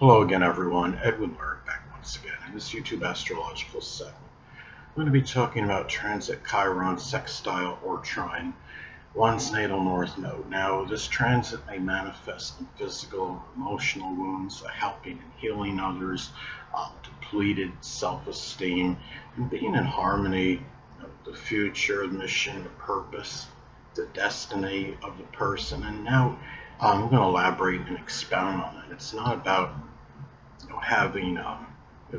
Hello again, everyone. Edwin Lark back once again in this YouTube astrological segment. I'm going to be talking about transit Chiron Sextile or Trine, one's natal north node. Now, this transit may manifest in physical, emotional wounds, helping and healing others, depleted self-esteem, and being in harmony with the future, the mission, the purpose, the destiny of the person. And now we're going to elaborate and expound on it. It's not about having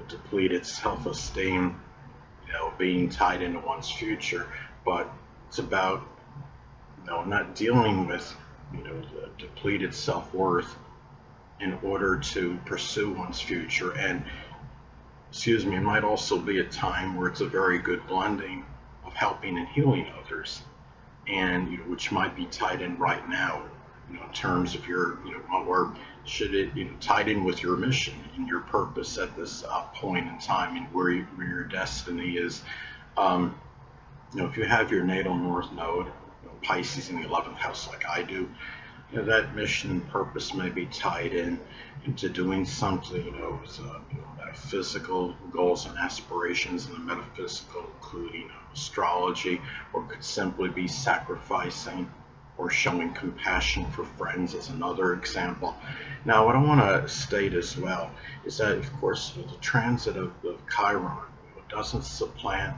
depleted self-esteem, being tied into one's future, but it's about not dealing with the depleted self-worth in order to pursue one's future. And it might also be a time where it's a very good blending of helping and healing others, and which might be tied in right now, in terms of your, or should it, tied in with your mission and your purpose at this point in time, and where your destiny is. Um, if you have your natal north node, Pisces in the 11th house, like I do, that mission and purpose may be tied in into doing something, with metaphysical goals and aspirations, and the metaphysical including astrology, or could simply be sacrificing or showing compassion for friends as another example. Now, what I want to state as well is that, of course, the transit of Chiron doesn't supplant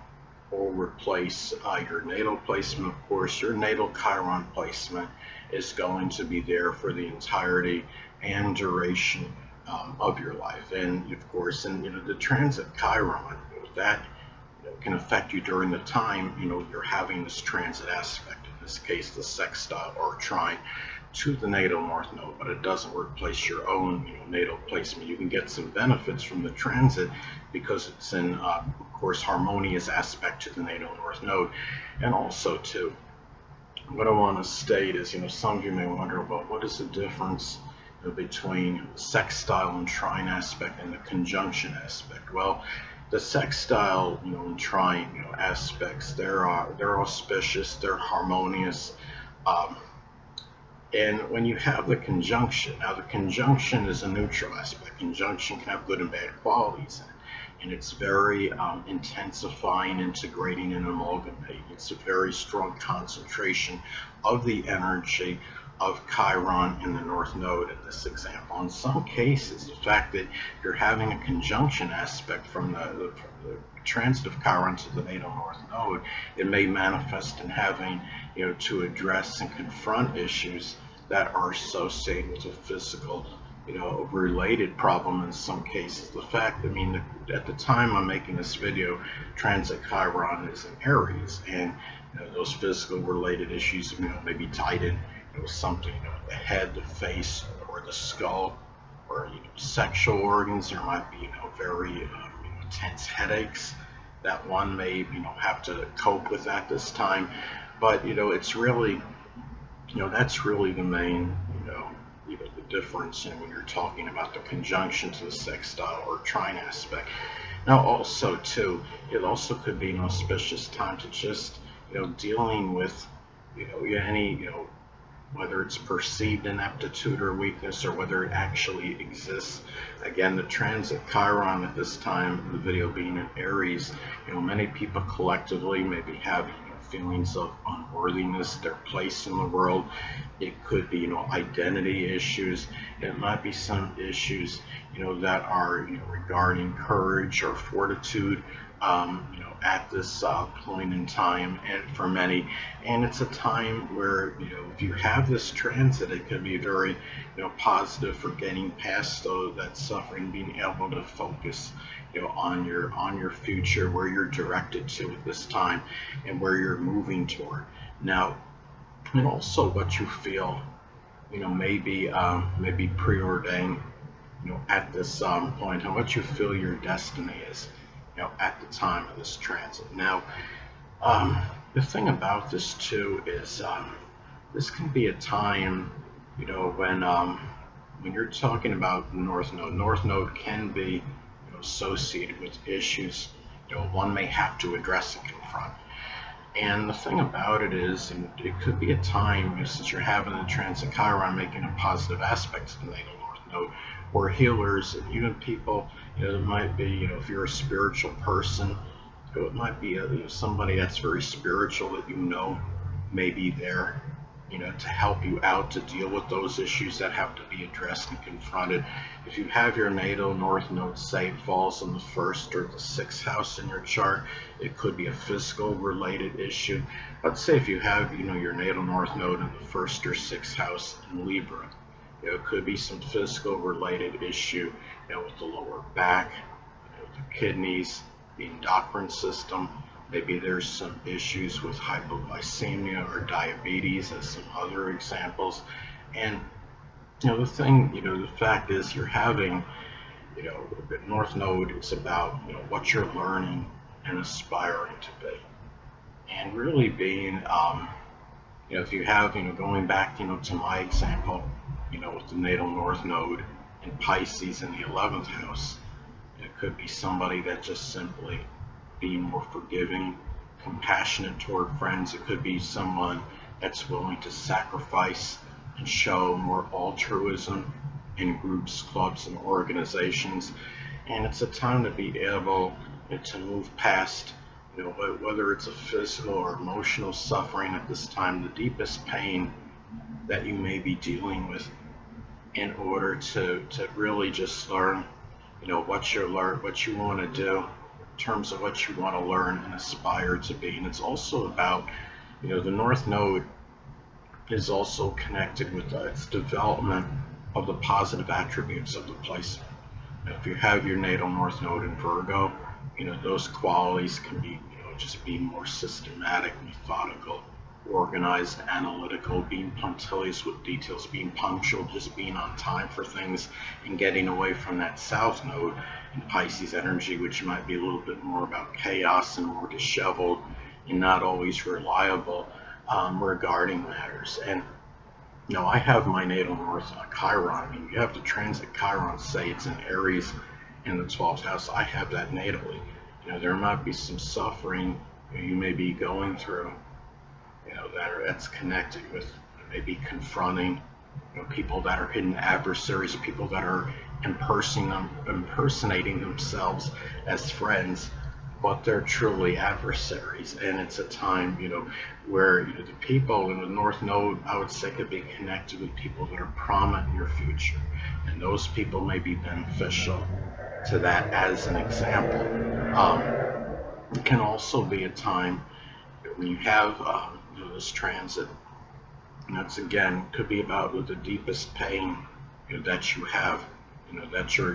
or replace your natal placement. Of course, your natal Chiron placement is going to be there for the entirety and duration of your life. And of course, and the transit Chiron, that can affect you during the time you're having this transit aspect. In this case, the sextile or trine to the natal north node, but it doesn't replace your own natal placement. You can get some benefits from the transit because it's in, of course, harmonious aspect to the natal north node. And also, too, what I want to state is, some of you may wonder, well, what is the difference between sextile and trine aspect and the conjunction aspect? Well, the sextile, and trine, aspects, they're auspicious, they're harmonious. And when you have the conjunction, now the conjunction is a neutral aspect. Conjunction can have good and bad qualities in it. And it's very intensifying, integrating, and amalgamating. It's a very strong concentration of the energy of Chiron in the North Node in this example. In some cases, the fact that you're having a conjunction aspect from the transit of Chiron to the natal North Node, it may manifest in having, to address and confront issues that are associated with a physical, related problem in some cases. The fact, at the time I'm making this video, transit Chiron is in Aries, and those physical related issues, may be tied in, something, the head, the face, or the skull, or sexual organs. There might be, very intense headaches that one may, have to cope with at this time. But it's really, that's really the main, the difference when you're talking about the conjunction to the sextile or trine aspect. Now, also too, it also could be an auspicious time to just, dealing with, any, whether it's perceived ineptitude or weakness, or whether it actually exists. Again, the transit Chiron at this time, the video being in Aries, many people collectively maybe have feelings of unworthiness, their place in the world. It could be, identity issues. It might be some issues, that are, regarding courage or fortitude, at this point in time, and for many. And it's a time where, if you have this transit, it can be very, positive for getting past that suffering, being able to focus, on your future, where you're directed to at this time, and where you're moving toward. Now, and also what you feel, maybe preordained, at this point, and what you feel your destiny is, at the time of this transit. Now, the thing about this too is, this can be a time, when you're talking about the North Node. North Node can be, associated with issues, one may have to address and confront. And the thing about it is, it could be a time, since you're having the transit Chiron making a positive aspect to the natal North Node, or healers, even people, it might be, if you're a spiritual person, it might be somebody that's very spiritual that may be there, to help you out to deal with those issues that have to be addressed and confronted. If you have your natal north node, say it falls in the first or the sixth house in your chart, it could be a physical related issue. Let's say if you have, your natal north node in the first or sixth house in Libra, it could be some physical related issue, with the lower back, the kidneys, the endocrine system. Maybe there's some issues with hypoglycemia or diabetes as some other examples. And the fact is you're having, the North Node is about, what you're learning and aspiring to be. And really being, if you have, going back, to my example, with the natal North Node in Pisces in the 11th house, it could be somebody that just simply being more forgiving, compassionate toward friends. It could be someone that's willing to sacrifice and show more altruism in groups, clubs, and organizations. And it's a time to be able to move past, whether it's a physical or emotional suffering at this time, the deepest pain that you may be dealing with, in order to really just learn, what you want to do in terms of what you want to learn and aspire to be. And it's also about, the North Node is also connected with its development of the positive attributes of the placement. If you have your natal North Node in Virgo, those qualities can be, just being more systematic, methodical, organized, analytical, being punctilious with details, being punctual, just being on time for things, and getting away from that South Node in Pisces energy, which might be a little bit more about chaos and more disheveled and not always reliable regarding matters. And I have my natal North Chiron. I mean, you have to transit Chiron, say it's in Aries in the 12th house. I have that natally. There might be some suffering you may be going through, that's connected with maybe confronting, people that are hidden adversaries, people that are impersonating themselves as friends, but they're truly adversaries. And it's a time, where the people in the North Node, I would say, could be connected with people that are prominent in your future, and those people may be beneficial to that. As an example, it can also be a time when you have this transit, and that's again could be about the deepest pain that you have, that you're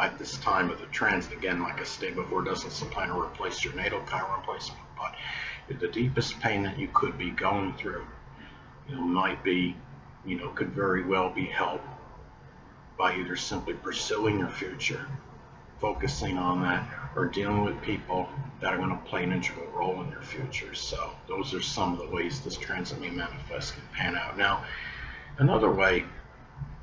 at this time of the transit. Again, like I stated before, doesn't supply or replace your natal Chiron placement, but the deepest pain that you could be going through, might be, could very well be helped by either simply pursuing your future, focusing on that, or dealing with people that are going to play an integral role in your future. So those are some of the ways this transit may manifest and pan out. Now, another way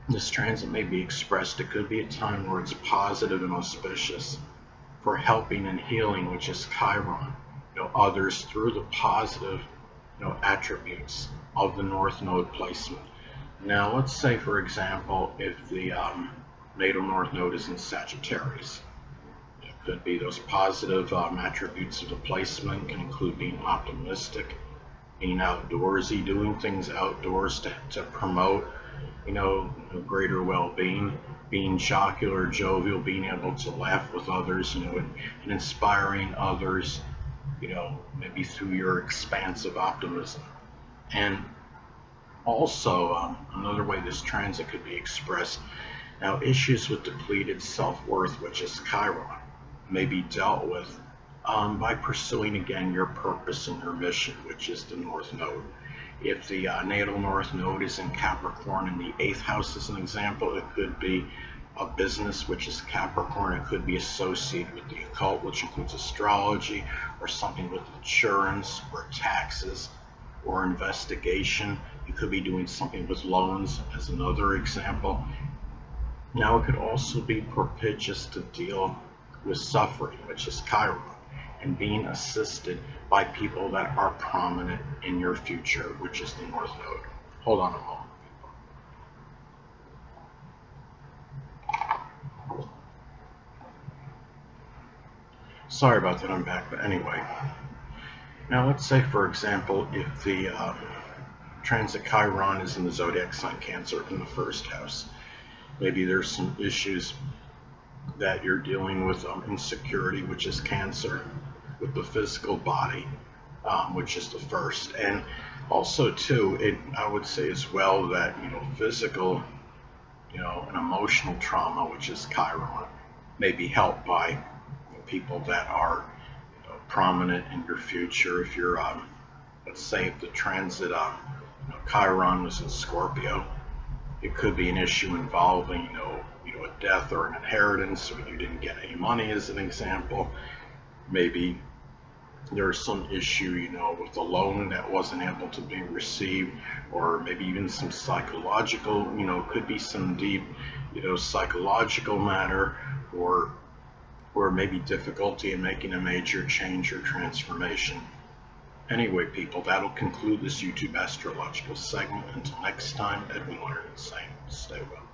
this transit may be expressed, it could be a time where it's positive and auspicious for helping and healing, which is Chiron, others through the positive, attributes of the North Node placement. Now, let's say, for example, if the natal North Node is in Sagittarius, it could be those positive attributes of the placement can include being optimistic, being outdoorsy, doing things outdoors to promote, greater well-being, being jocular, jovial, being able to laugh with others, and inspiring others, maybe through your expansive optimism. And also, another way this transit could be expressed, now issues with depleted self-worth, which is Chiron, may be dealt with by pursuing again your purpose and your mission, which is the North Node. If the natal North Node is in Capricorn in the 8th house, as an example, it could be a business, which is Capricorn. It could be associated with the occult, which includes astrology, or something with insurance or taxes or investigation. You could be doing something with loans, as another example. Now, it could also be propitious to deal with suffering, which is Chiron, and being assisted by people that are prominent in your future, which is the North Node. Hold on a moment. Sorry about that, I'm back. But anyway, now let's say, for example, if the transit Chiron is in the zodiac sign Cancer in the first house, maybe there's some issues that you're dealing with, insecurity, which is Cancer, with the physical body, which is the first. And also too, I would say as well that, physical, and emotional trauma, which is Chiron, may be helped by people that are, prominent in your future. If you're, let's say, if the transit, Chiron was in Scorpio, it could be an issue involving, a death or an inheritance, or you didn't get any money, as an example. Maybe there's some issue, with a loan that wasn't able to be received, or maybe even some psychological, could be some deep, psychological matter, or maybe difficulty in making a major change or transformation. Anyway, people, that'll conclude this YouTube astrological segment. Until next time, Edwin Learning saying, stay well.